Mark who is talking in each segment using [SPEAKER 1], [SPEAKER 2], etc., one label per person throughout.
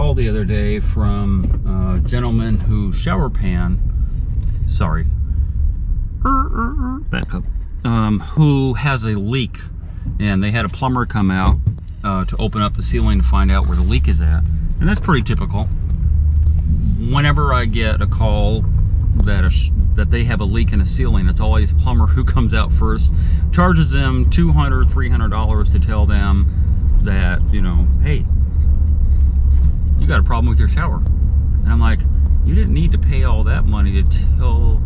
[SPEAKER 1] call the other day from a gentleman whose shower pan, sorry, back up, who has a leak, and they had a plumber come out to open up the ceiling to find out where the leak is at. And that's pretty typical. Whenever I get a call that they have a leak in a ceiling, it's always a plumber who comes out first, charges them $200, $300 to tell them that, you know, hey, you got a problem with your shower. And I'm like, you didn't need to pay all that money to tell.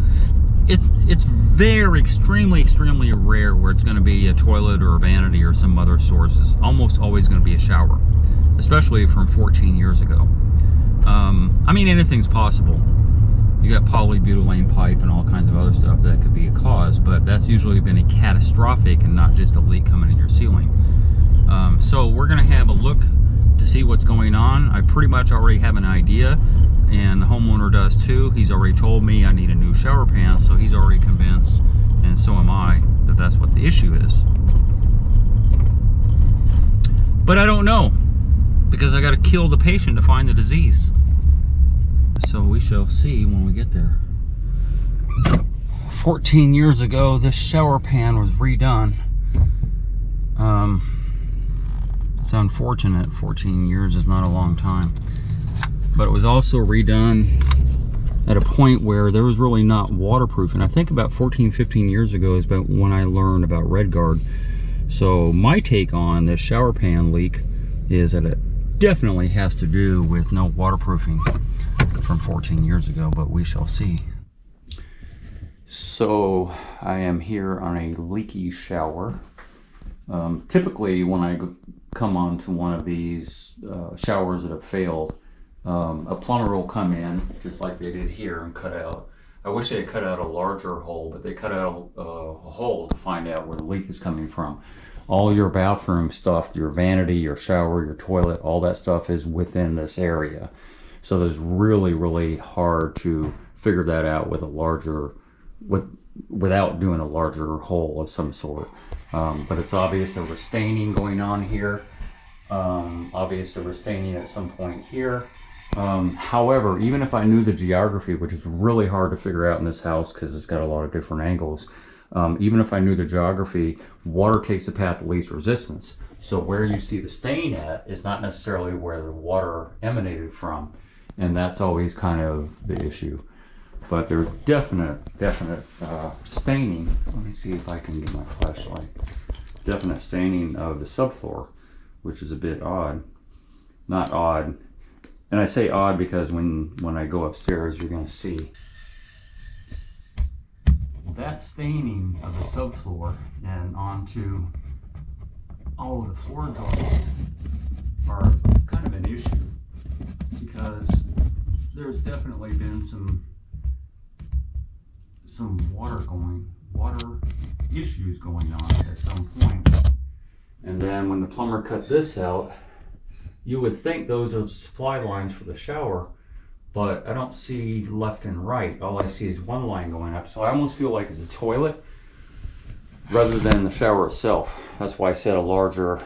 [SPEAKER 1] It's very extremely rare where it's going to be a toilet or a vanity or some other source. It's almost always going to be a shower, especially from 14 years ago. I mean, anything's possible. You got polybutylene pipe and all kinds of other stuff that could be a cause, but that's usually been a catastrophic and not just a leak coming in your ceiling. So we're going to have a look to see what's going on. I pretty much already have an idea, and the homeowner does too. He's already told me I need a new shower pan, so he's already convinced, and so am I, that that's what the issue is. But I don't know, because I got to kill the patient to find the disease. So we shall see when we get there. 14 years ago, this shower pan was redone. It's unfortunate, 14 years is not a long time. But it was also redone at a point where there was really not waterproof. And I think about 14, 15 years ago is about when I learned about RedGuard. So my take on this shower pan leak is that it definitely has to do with no waterproofing from 14 years ago, but we shall see. So I am here on a leaky shower. Typically when I come onto one of these showers that have failed, a plumber will come in just like they did here and cut out. I wish they had cut out a larger hole, but they cut out a hole to find out where the leak is coming from. All your bathroom stuff, your vanity, your shower, your toilet, all that stuff is within this area. So it's really hard to figure that out with a larger, without doing a larger hole of some sort. But it's obvious there was staining going on here. Obvious there was staining at some point here. However, even if I knew the geography, which is really hard to figure out in this house because it's got a lot of different angles, even if I knew the geography, water takes the path of least resistance. So where you see the stain at is not necessarily where the water emanated from. And that's always kind of the issue. But there's definite staining. Let me see if I can get my flashlight. Definite staining of the subfloor, which is a bit odd. Not odd. And I say odd because when I go upstairs, you're going to see that staining of the subfloor and onto all of the floor joists are kind of an issue, because there's definitely been some water issues going on at some point. And then when the plumber cut this out, you would think those are supply lines for the shower, but I don't see left and right. All I see is one line going up. So I almost feel like it's a toilet rather than the shower itself. That's why I said a larger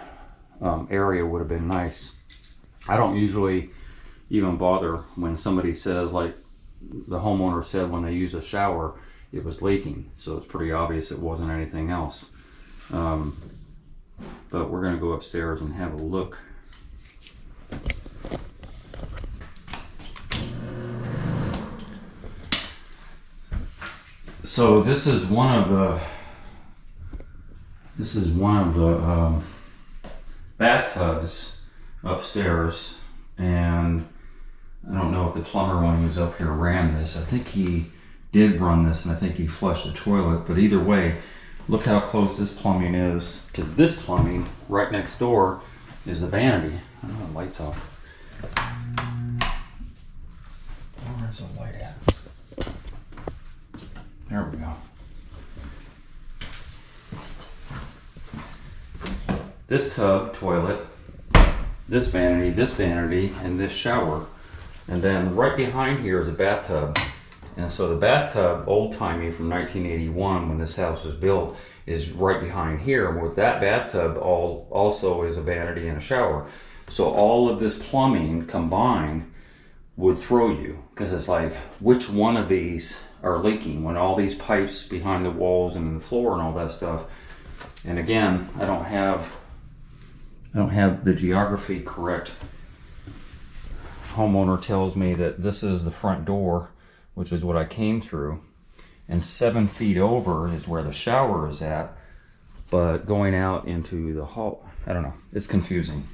[SPEAKER 1] area would have been nice. I don't usually even bother when somebody says, like the homeowner said when they use a shower, it was leaking. So it's pretty obvious it wasn't anything else. But we're gonna go upstairs and have a look. So this is one of the bathtubs upstairs, and I don't know if the plumber when he was up here ran this. I think he did run this, and I think he flushed the toilet, but either way, look how close this plumbing is to this plumbing. Right next door is the vanity. I don't know, the light's off. Where's the light at? There we go. This tub, toilet, this vanity, and this shower. And then right behind here is a bathtub. And so the bathtub, old-timey from 1981 when this house was built, is right behind here. And with that bathtub also is a vanity and a shower. So all of this plumbing combined would throw you, because it's like, which one of these are leaking when all these pipes behind the walls and the floor and all that stuff. And again, I don't have the geography correct. Homeowner tells me that this is the front door, which is what I came through, and 7 feet over is where the shower is at, but going out into the hall, I don't know, it's confusing.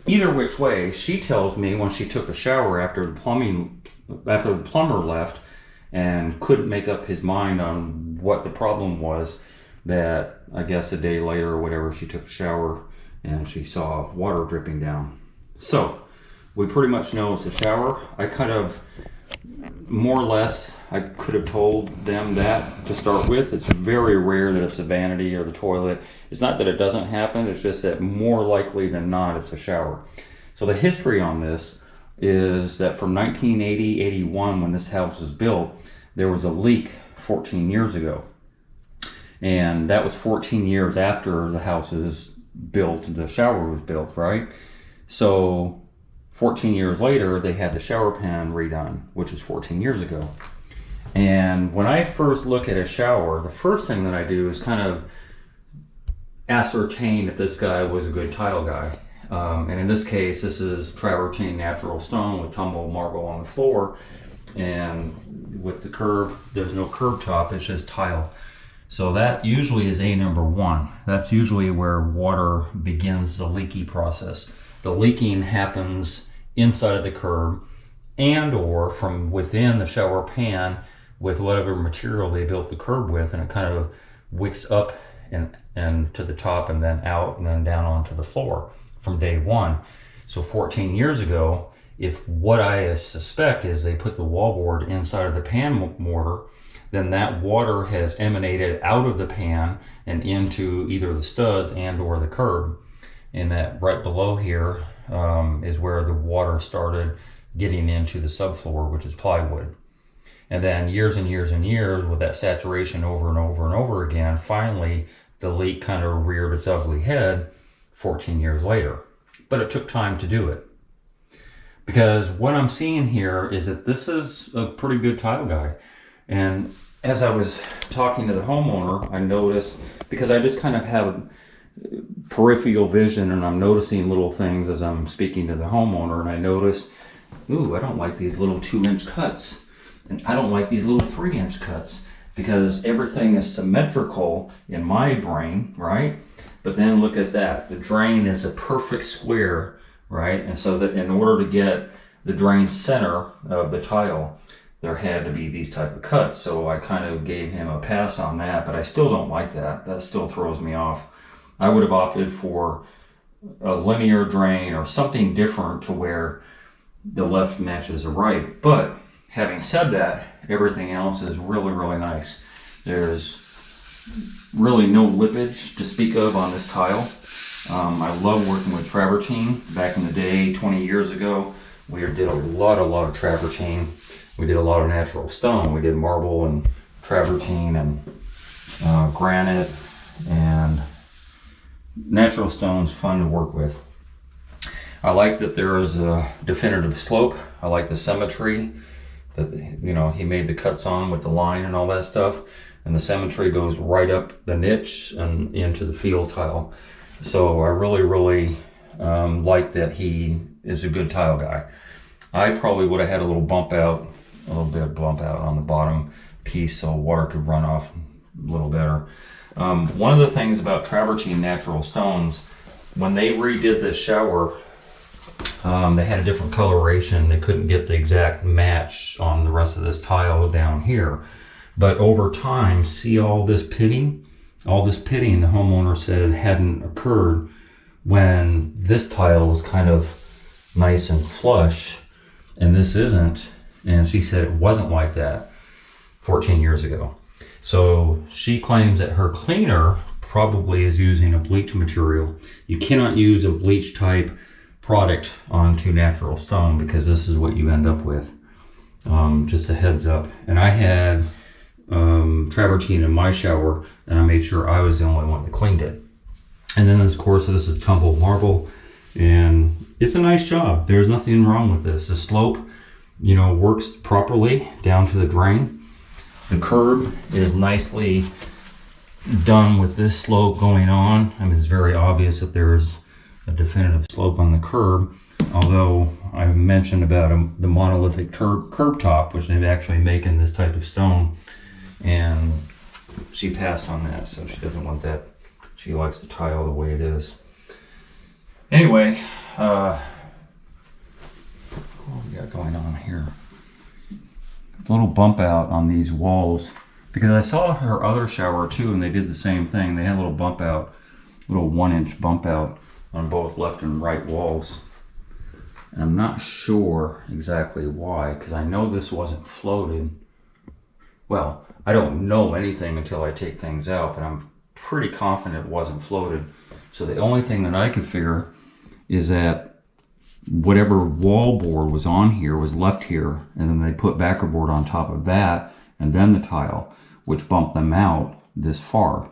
[SPEAKER 1] Either which way, she tells me when she took a shower after the plumber left and couldn't make up his mind on what the problem was, that I guess a day later or whatever, she took a shower and she saw water dripping down. So we pretty much know it's a shower. I kind of, more or less, I could have told them that to start with. It's very rare that it's the vanity or the toilet. It's not that it doesn't happen, it's just that more likely than not it's a shower. So the history on this is that from 1980-81, when this house was built, there was a leak 14 years ago. And that was 14 years after the house was built, the shower was built, right? So 14 years later, they had the shower pan redone, which was 14 years ago. And when I first look at a shower, the first thing that I do is kind of ascertain if this guy was a good tile guy. And in this case, this is travertine natural stone with tumbled marble on the floor. And with the curb, there's no curb top, it's just tile. So that usually is A number 1. That's usually where water begins the leaky process. The leaking happens inside of the curb and or from within the shower pan with whatever material they built the curb with, and it kind of wicks up and to the top and then out and then down onto the floor from day one. So 14 years ago, if what I suspect is they put the wallboard inside of the pan mortar, then that water has emanated out of the pan and into either the studs and or the curb. And that right below here is where the water started getting into the subfloor, which is plywood. And then years and years and years with that saturation over and over and over again, finally the leak kind of reared its ugly head 14 years later. But it took time to do it. Because what I'm seeing here is that this is a pretty good tile guy. And as I was talking to the homeowner, I noticed, because I just kind of have peripheral vision and I'm noticing little things as I'm speaking to the homeowner, and I noticed, ooh, I don't like these little 2-inch cuts. And I don't like these little 3-inch cuts, because everything is symmetrical in my brain, right? But then look at that. The drain is a perfect square, right? And so that in order to get the drain center of the tile, there had to be these type of cuts. So I kind of gave him a pass on that, but I still don't like that. That still throws me off. I would have opted for a linear drain or something different to where the left matches the right. But having said that, everything else is really, really nice. There's really no lippage to speak of on this tile. I love working with travertine. Back in the day, 20 years ago, we did a lot of travertine. We did a lot of natural stone. We did marble and travertine and granite, and natural stone's fun to work with. I like that there is a definitive slope. I like the symmetry that, you know, he made the cuts on with the line and all that stuff, and the symmetry goes right up the niche and into the field tile. So I really like that he is a good tile guy. I probably would have had a little bit of bump out on the bottom piece so water could run off a little better. One of the things about travertine natural stones, when they redid this shower, they had a different coloration. They couldn't get the exact match on the rest of this tile down here. But over time, see all this pitting? All this pitting, the homeowner said, hadn't occurred when this tile was kind of nice and flush, and this isn't. And she said it wasn't like that 14 years ago. So she claims that her cleaner probably is using a bleach material. You cannot use a bleach type product onto natural stone, because this is what you end up with. Just a heads up. And I had travertine in my shower, and I made sure I was the only one that cleaned it. And then of course this is tumbled marble. And it's a nice job. There's nothing wrong with this. The slope, you know, works properly down to the drain. The curb is nicely done with this slope going on. I mean, it's very obvious that there's a definitive slope on the curb. Although I mentioned about the monolithic curb top, which they actually make in this type of stone, and she passed on that, so she doesn't want that. She likes the tile the way it is. Anyway, what we got going on here? A little bump out on these walls, because I saw her other shower too, and they did the same thing. They had a little bump out, little 1-inch bump out on both left and right walls. And I'm not sure exactly why, because I know this wasn't floated. Well, I don't know anything until I take things out, but I'm pretty confident it wasn't floated. So the only thing that I could figure is that whatever wall board was on here was left here, and then they put backer board on top of that, and then the tile, which bumped them out this far.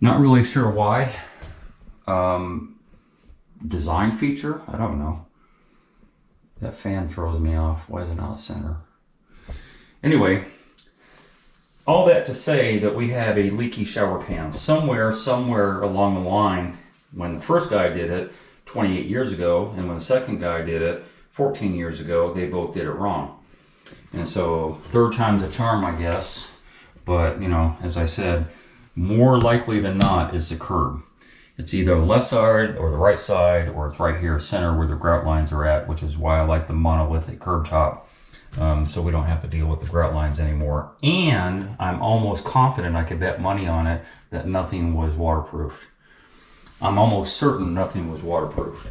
[SPEAKER 1] Not really sure why. Design feature? I don't know. That fan throws me off. Why is it not center? Anyway, all that to say that we have a leaky shower pan. Somewhere along the line, when the first guy did it 28 years ago, and when the second guy did it 14 years ago, they both did it wrong. And so, third time's a charm, I guess. But, you know, as I said, more likely than not is the curb. It's either the left side or the right side, or it's right here center where the grout lines are at, which is why I like the monolithic curb top. So we don't have to deal with the grout lines anymore. And I'm almost confident, I could bet money on it, that nothing was waterproofed. I'm almost certain nothing was waterproofed.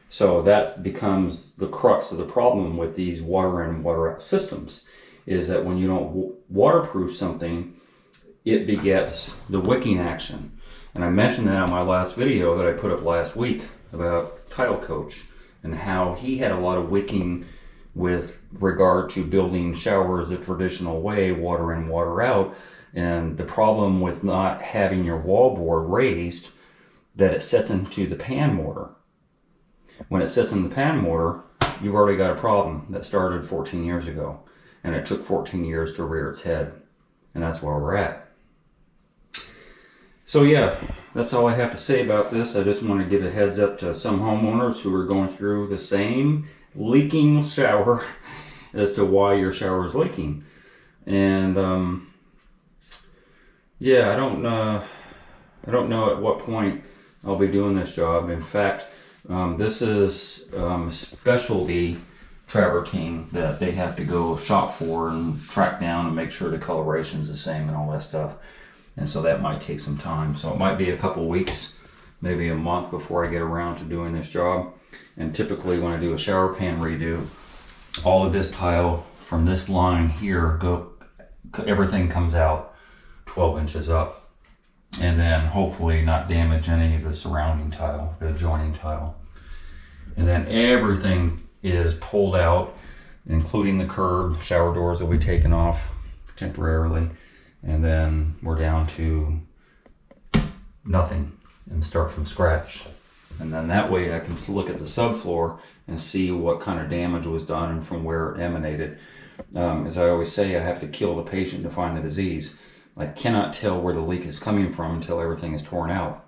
[SPEAKER 1] So that becomes the crux of the problem with these water in, water out systems, is that when you don't waterproof something, it begets the wicking action. And I mentioned that on my last video that I put up last week about Tile Coach, and how he had a lot of wicking with regard to building showers the traditional way, water in, water out. And the problem with not having your wall board raised, that it sets into the pan mortar. When it sits in the pan mortar, you've already got a problem that started 14 years ago. And it took 14 years to rear its head. And that's where we're at. So yeah, that's all I have to say about this. I just want to give a heads up to some homeowners who are going through the same leaking shower as to why your shower is leaking. And yeah, I don't know at what point I'll be doing this job. In fact, this is specialty travertine that they have to go shop for and track down and make sure the coloration's the same and all that stuff. And so that might take some time. So it might be a couple weeks, maybe a month before I get around to doing this job. And typically when I do a shower pan redo, all of this tile from this line here, everything comes out 12 inches up. And then hopefully not damage any of the surrounding tile, the adjoining tile. And then everything is pulled out, including the curb, shower doors will be taken off temporarily. And then we're down to nothing and start from scratch. And then that way I can look at the subfloor and see what kind of damage was done and from where it emanated. As I always say, I have to kill the patient to find the disease. I cannot tell where the leak is coming from until everything is torn out.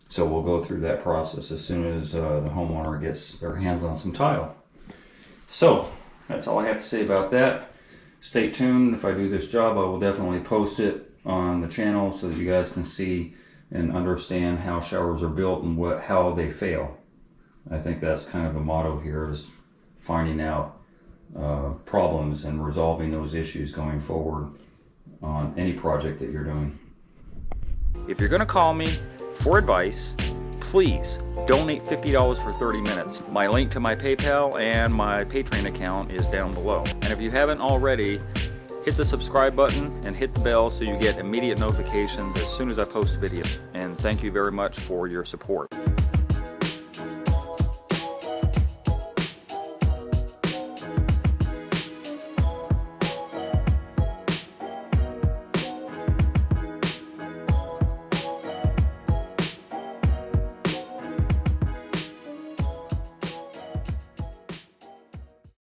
[SPEAKER 1] So we'll go through that process as soon as the homeowner gets their hands on some tile. So that's all I have to say about that. Stay tuned. If I do this job, I will definitely post it on the channel so that you guys can see and understand how showers are built and how they fail. I think that's kind of a motto here, is finding out problems and resolving those issues going forward on any project that you're doing. If you're going to call me for advice, please donate $50 for 30 minutes. My link to my PayPal and my Patreon account is down below. And if you haven't already, hit the subscribe button and hit the bell so you get immediate notifications as soon as I post a video. And thank you very much for your support.